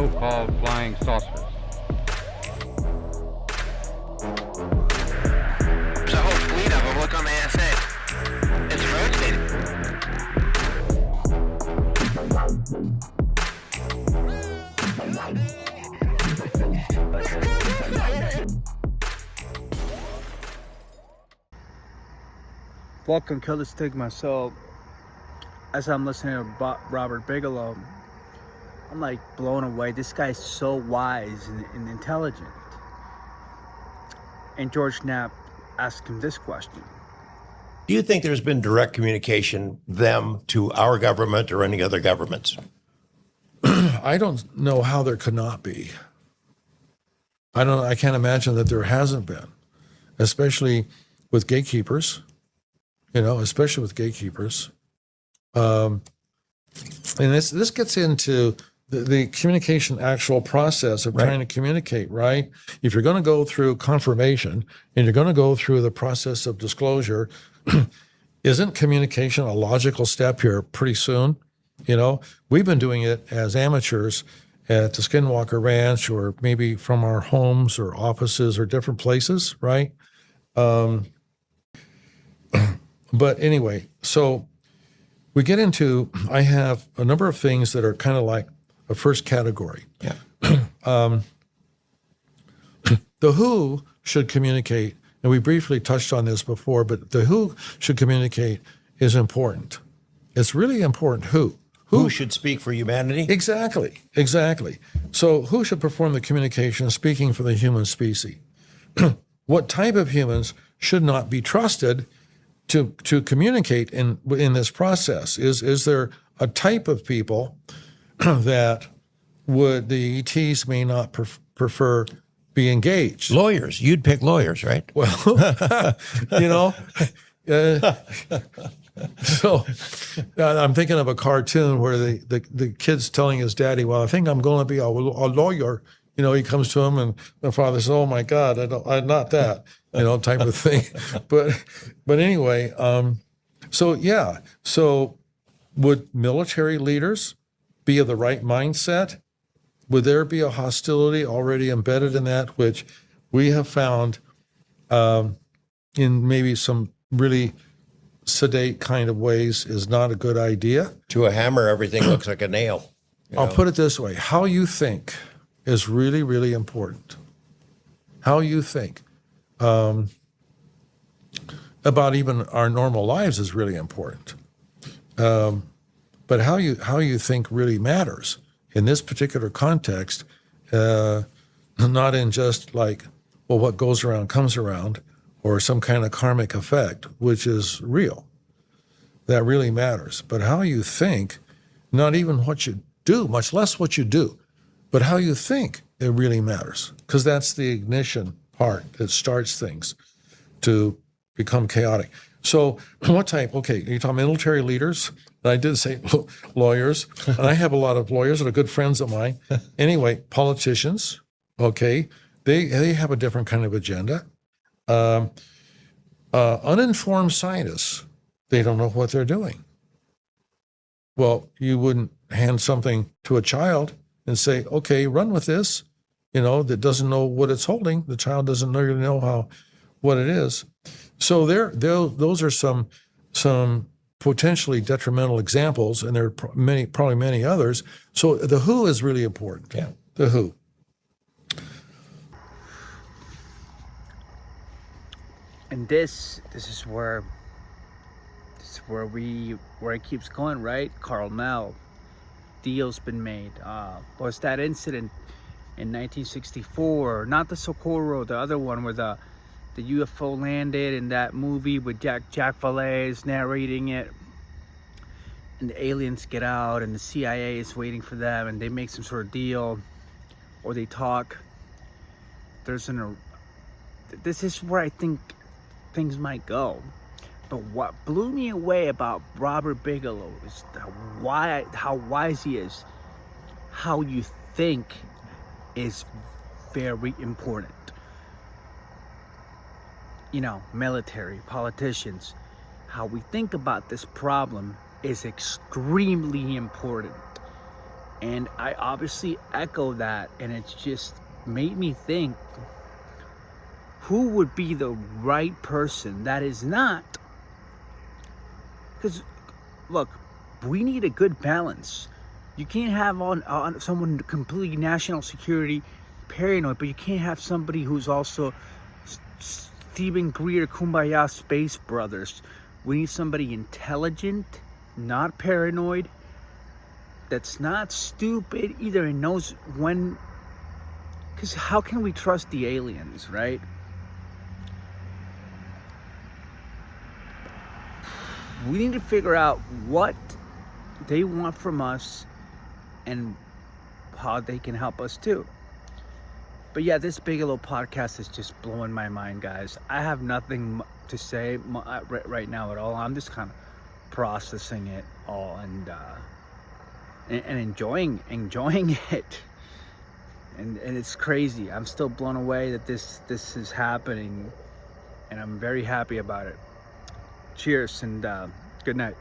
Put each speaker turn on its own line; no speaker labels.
so-called flying saucers.
There's a whole fleet of them. Look on the SA. It's rotating.
Welcome, Kill the Stigma. So, as I'm listening to Robert Bigelow, I'm like blown away. This guy's so wise and intelligent. And George Knapp asked him this question.
Do you think there's been direct communication, them to our government or any other governments?
I don't know how there could not be. I can't imagine that there hasn't been, especially with gatekeepers, especially with gatekeepers. And this gets into the communication actual process of trying to communicate, right? If you're going to go through confirmation and you're going to go through the process of disclosure, isn't communication a logical step here pretty soon? We've been doing it as amateurs at the Skinwalker Ranch or maybe from our homes or offices or different places, right? But anyway, so we get into, I have a number of things that are kind of like a first category.
Yeah.
The WHO should communicate, and we briefly touched on this before, but the WHO should communicate is important. It's really important who.
Who should speak for humanity?
Exactly. So who should perform the communication speaking for the human species? What type of humans should not be trusted to communicate in this process? Is there a type of people that would the ETs may not prefer be engaged?
Lawyers. You'd pick lawyers, right?
Well, so I'm thinking of a cartoon where the kid's telling his daddy, well, I think I'm going to be a lawyer. He comes to him and the father says, oh my God, I'm not that, type of thing. But anyway, so would military leaders be of the right mindset? Would there be a hostility already embedded in that, which we have found in maybe some really sedate kind of ways is not a good idea?
To a hammer, everything looks like a nail.
I'll put it this way. How you think is really, really important. How you think about even our normal lives is really important. But how you think really matters in this particular context, not in just like, well, what goes around comes around, or some kind of karmic effect, which is real. That really matters. But how you think, not even what you do, much less what you do, but how you think, it really matters. Because that's the ignition part that starts things to become chaotic. So what type? Okay, you're talking military leaders. I did say lawyers, and I have a lot of lawyers that are good friends of mine. Anyway, politicians, okay, they have a different kind of agenda. Uninformed scientists, they don't know what they're doing. Well, you wouldn't hand something to a child and say, okay, run with this, that doesn't know what it's holding. The child doesn't really know what it is. So those are some potentially detrimental examples, and there are probably many others. So the who is really important.
Yeah.
The who.
And this is where it keeps going, right? Carl Mel, deal's been made. Was that incident in 1964? Not the Socorro, the other one where the UFO landed in that movie with Jack Valet is narrating it, and the aliens get out and the CIA is waiting for them and they make some sort of deal or they talk. This is where I think things might go. But what blew me away about Robert Bigelow is how wise he is. How you think is very important. Military, politicians, how we think about this problem is extremely important. And I obviously echo that, and it's just made me think, who would be the right person that is not? Because, look, we need a good balance. You can't have on someone completely national security paranoid, but you can't have somebody who's also Stephen Greer, Kumbaya Space Brothers. We need somebody intelligent, not paranoid, that's not stupid either, and knows when. Because how can we trust the aliens, right? We need to figure out what they want from us and how they can help us too. But yeah, this Bigelow podcast is just blowing my mind, guys. I have nothing to say right now at all. I'm just kind of processing it all and enjoying it. And it's crazy. I'm still blown away that this is happening, and I'm very happy about it. Cheers and good night.